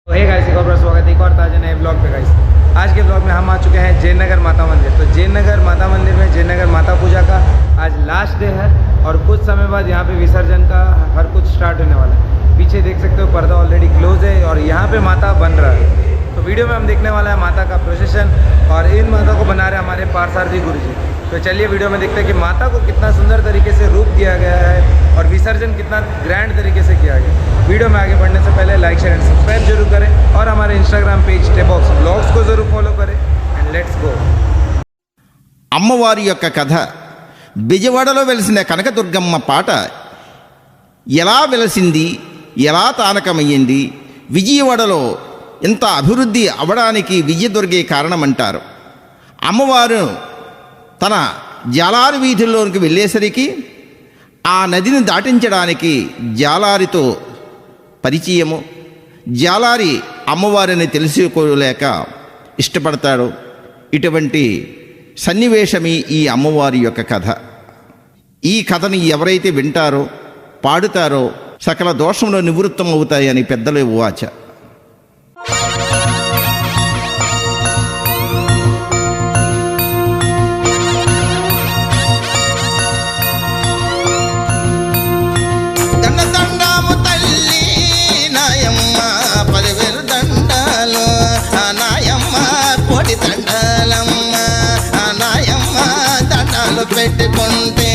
Hey guys, एक और बार स्वागत है एक और ताज़ा नए ब्लॉग पे गाइस। आज के ब्लॉग में हम आ चुके हैं जयनगर माता मंदिर। तो जयनगर माता मंदिर में जयनगर माता पूजा का आज लास्ट डे है और कुछ समय बाद यहाँ पे विसर्जन का हर कुछ स्टार्ट होने वाला है। पीछे देख सकते हो पर्दा ऑलरेडी क्लोज है और यहाँ पे माता बन रहा है। तो वीडियो में हम देखने वाला है माता का प्रोसेशन और इन माता को बना रहे हमारे पारसारथी गुरु जी। तो चलिए वीडियो में देखते हैं कि माता को कितना सुंदर तरीके से रूप दिया गया है और विसर्जन कितना ग्रैंड तरीके से किया गया। वीडियो में आगे बढ़ने से पहले लाइक शेयर एंड सब्सक्राइब जरूर करें और हमारे इंस्टाग्राम पेज टेबॉक्स ब्लॉग्स को जरूर फॉलो करें एंड लेट्स गो। అమ్మవారి యొక్క కథ బెజవాడలో వెలిసిన కనకదుర్గమ్మ పాట ఎలా వెలసింది, ఎలా తానకమయ్యింది, విజయవాడలో ఇంత అభివృద్ధి అవడానికి విజయదుర్గే కారణమంటారు. అమ్మవారు తన జాలారి వీధుల్లోనికి వెళ్ళేసరికి ఆ నదిని దాటించడానికి జాలారితో పరిచయము, జాలారి అమ్మవారిని తెలుసుకోలేక ఇష్టపడతాడు. ఇటువంటి సన్నివేశమే ఈ అమ్మవారి యొక్క కథ. ఈ కథని ఎవరైతే వింటారో పాడుతారో సకల దోషములు నివృత్తం అవుతాయని పెద్దలు వాచ. పెట్టుకుంటే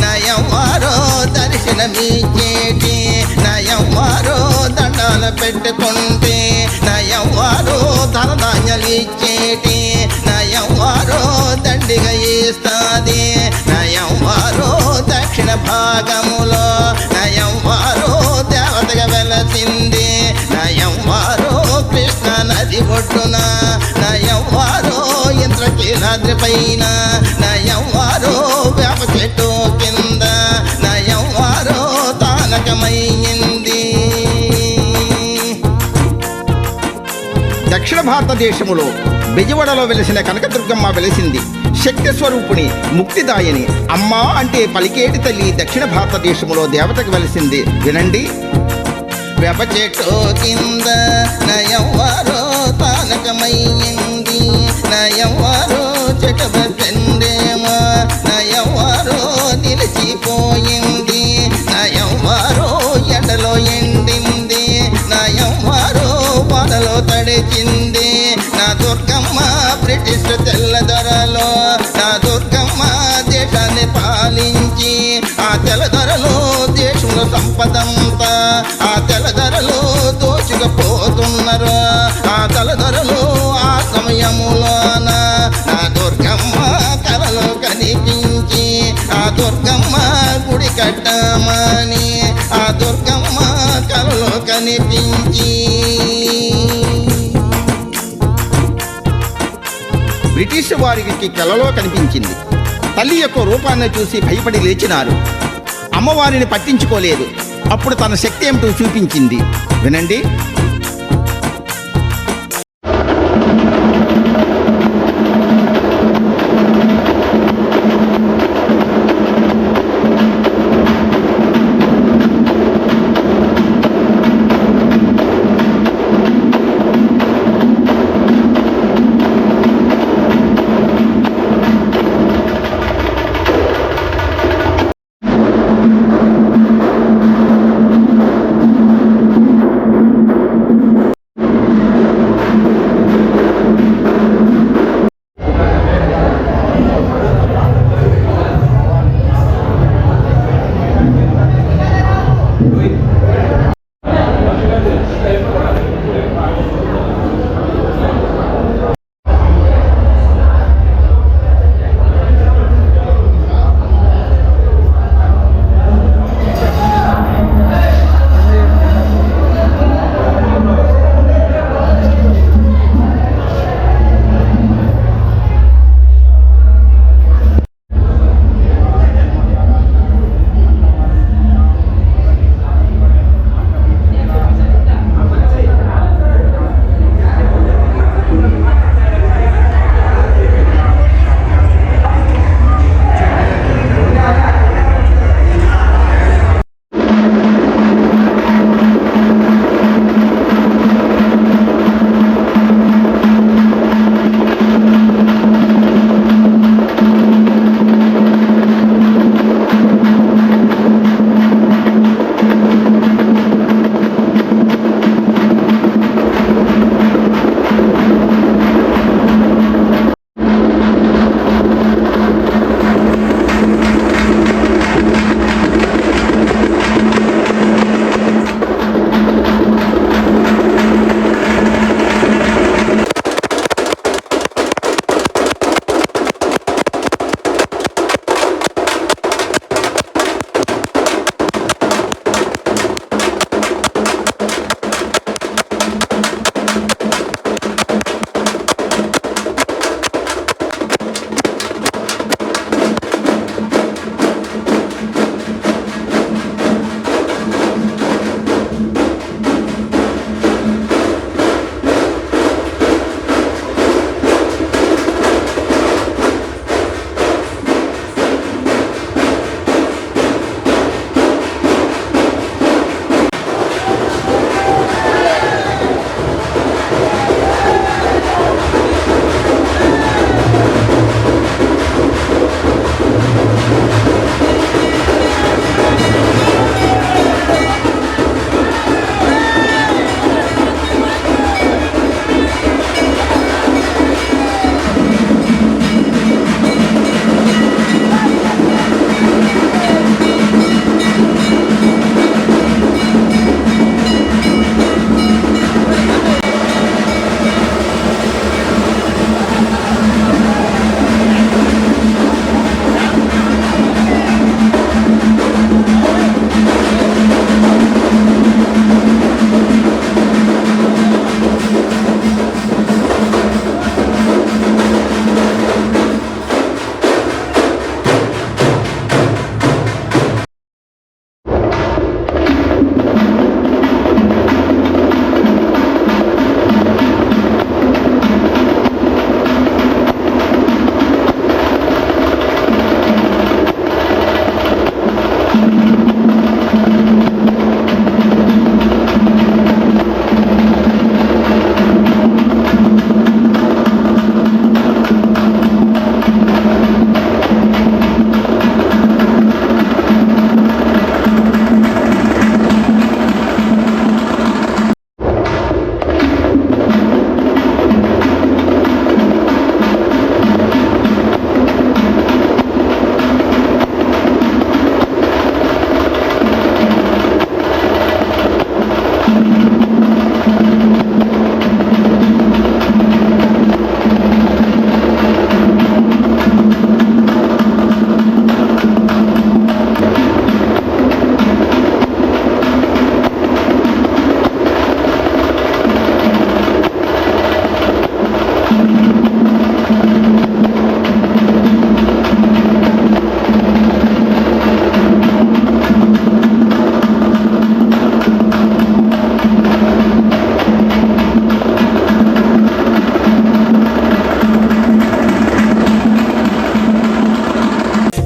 నయవారో దర్శనమిచ్చేటి, నయవారో దండాలు పెట్టుకుంటే నయవారో ధనధాన్యాలు ఇచ్చేటి, నయవారో దండిగా ఇస్తాది, నయవారో దక్షిణ భాగములో నయవారో దేవతగా వెలసింది, నయవారో కృష్ణ నది ఒడ్డున నయవారో ఇంద్రకీలాద్రి పైన నయవారో వేప చెట్టు కింద నయవారో తానకమయ్యింది. దక్షిణ భారతదేశములో బెజవాడలో వెలిసిన కనకదుర్గమ్మ వెలిసింది. శక్తి స్వరూపుని, ముక్తిదాయని, అమ్మా అంటే పలికేటి తల్లి దక్షిణ భారతదేశములో దేవతకు వెలిసింది. వినండి. వేప చెట్టు కింద నయవారో తానకమయ్యింది, నయవారో చెట్టు పెండేమో నయవారో నిలిచిపోయింది, నయవారో ఎండలో ఎండింది, నయవారో వానలో తడిచింది. నా దుర్గమ్మ బ్రిటిష్ తెల్లదొరలో నా దుర్గమ్మ దేశాన్ని పాలించి ఆ తెల్లదొరలో దేశంలో సంపదంతా ఆ తెల్లదొరలో దోచుకుపోతున్నారు. ఆ తెల్లదొరలో ఆ సమయములోన నా దుర్గమ్మ కలలో కనిపించి ఆ దుర్గమ్మ గుడి కట్టమని ఆ దుర్గమ్మ కలలో కనిపించి బ్రిటిష్ వారికి కలలో కనిపించింది. తల్లి యొక్క రూపాన్ని చూసి భయపడి లేచినారు. అమ్మవారిని పట్టించుకోలేదు. అప్పుడు తన శక్తి ఏమిటో చూపించింది. వినండి.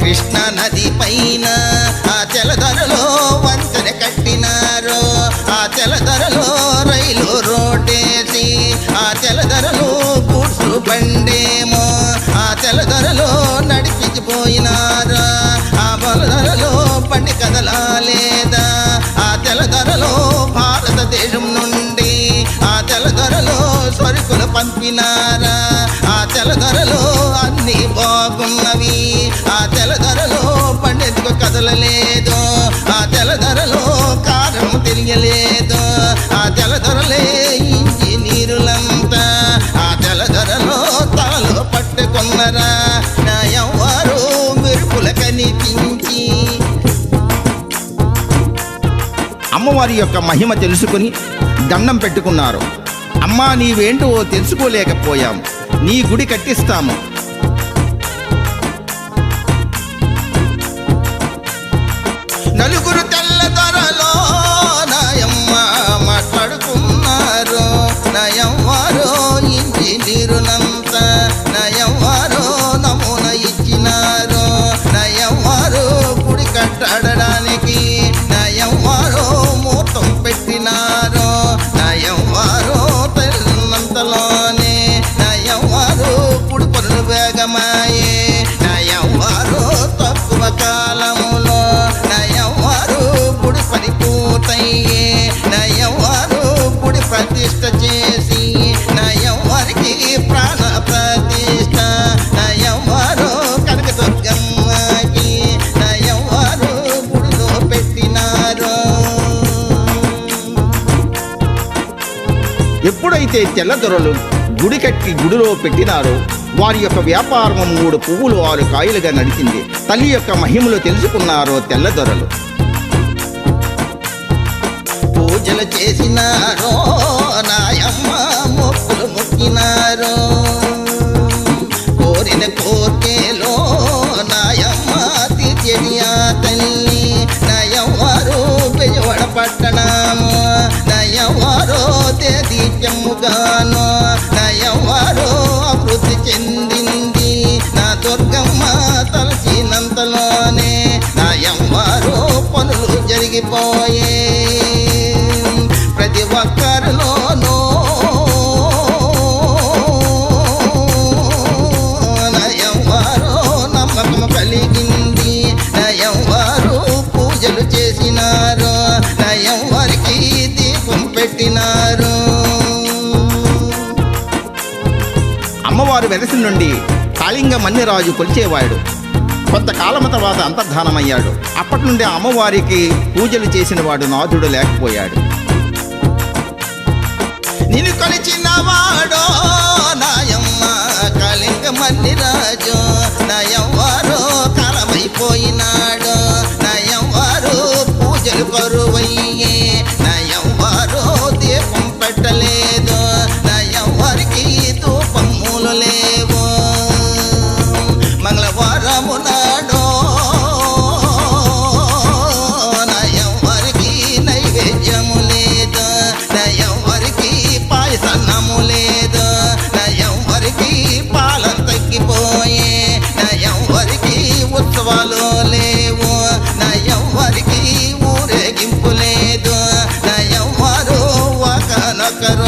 కృష్ణా నది పైన ఆ తెలదొరలో వంతెన కట్టినారు. ఆ తెలదొరలో రైలు రోడ్డేసి ఆ తెలదొరలో గూడ్సు బండేమో ఆ తెలదొరలో నడిపించిపోయినారు. ఆ బలదొరలో బండి కదలాలేదా? ఆ తెలదొరలో భారతదేశం నుండి ఆ తెలదొరలో సరుకులు పంపినారా? ఆ తెలదొరలో అన్ని బాగున్నవి. ఆ తెలదొరలో పండెందుకు కదలలేదు? ఆ తెలదొరలో కారణం తెలియలేదు. ఆ తెలదొరలే ఇంజనీరులంతా ఆ తెలదొరలో తలలో పట్టుకున్నరా. నా ఎవ్వరు మెరుపుల కనిపించి అమ్మవారి యొక్క మహిమ తెలుసుకుని దండం పెట్టుకున్నారు. అమ్మా, నీవేంటో తెలుసుకోలేకపోయాం, నీ గుడి కట్టిస్తాము. నలుగురు తెల్లదొరలో నాయమ్మ మాట్లాడుకున్నారు. నయవ్వారో ఇంజనీరులంతా నయవ్వారో నమూన ఇచ్చినారు. నయవ్వారు గుడి కట్టడానికి నయవ్వారో ముహూర్తం పెట్టినారు. నయవ్వారో తెల్లంతలోనే నయవ్వారు గుడి పనులు వేగమాయే. నయవ్వారో తక్కువ కాలములో నయవ్వారు గుడి పని పూర్తయ్యే. నయవ్వారు గుడి ప్రతిష్ట చేసి నయవ్వారికి ప్రాణ ప్రతిష్ట. నయవ్వారు కనకదుర్గమ్మకి నయవ్వారు గుడిలో పెట్టినారు. ఎప్పుడైతే తెల్లదొరలు గుడి కట్టి గుడిలో పెట్టినారో వారి యొక్క వ్యాపారం 3 పువ్వులు 6 కాయలుగా నడిచింది. తల్లి యొక్క మహిమలు తెలుసుకున్నారో తెల్లదొరలు. పూజలు చేసినారో నాయమ్మ మొక్కులు మొక్కినారో. కోరిన కోర్కెలో నాయమ్మ తీర్చేది ఆ తల్లి. నయవ్వారు బెజవాడ పట్టణము నయవ్వారో తేదీత్యముగాను నయవ్వారో అభివృద్ధి చెందింది. నా దుర్గమ్మ తలచినంతలోనే నయవ్వారో పనులు జరిగిపోయే. ప్రతి ఒక్కరిలోనూ నయవ్వారో నమ్మకం కలిగింది. నయవ్వారు పూజలు చేసినారు. నయవ్వారికి దీపం పెట్టినారు. అమ్మవారు వెలసి నుండి కాళింగ మన్యరాజు కొలిచేవాడు. కొంతకాలం తర్వాత అంతర్ధానమయ్యాడు. అప్పటి నుండి అమ్మవారికి పూజలు చేసిన వాడు నాథుడు లేకపోయాడు. నిన్ను కొలిచిన వాడో నాయమ్మ కాళింగ మన్నిరాజు. నయవ్వారో కాలమైపోయినాడు. నయవ్వారు పూజలు కరువయ్యే. నయవ్వారో దీపం పెట్టలేదు. నయవ్వారికి ధూపములు లేవు. మంగళవారము నాడో నయవ్వారికి నైవేద్యము లేదు. నయవ్వారికి పాయసన్నము లేదు. నయవ్వారికి పాలం తగ్గిపోయే. నయవ్వారికి ఉత్సవాలు లేవు. నయవ్వారికి ఊరేగింపు లేదు. నయవ్వారు ఒకనొకరు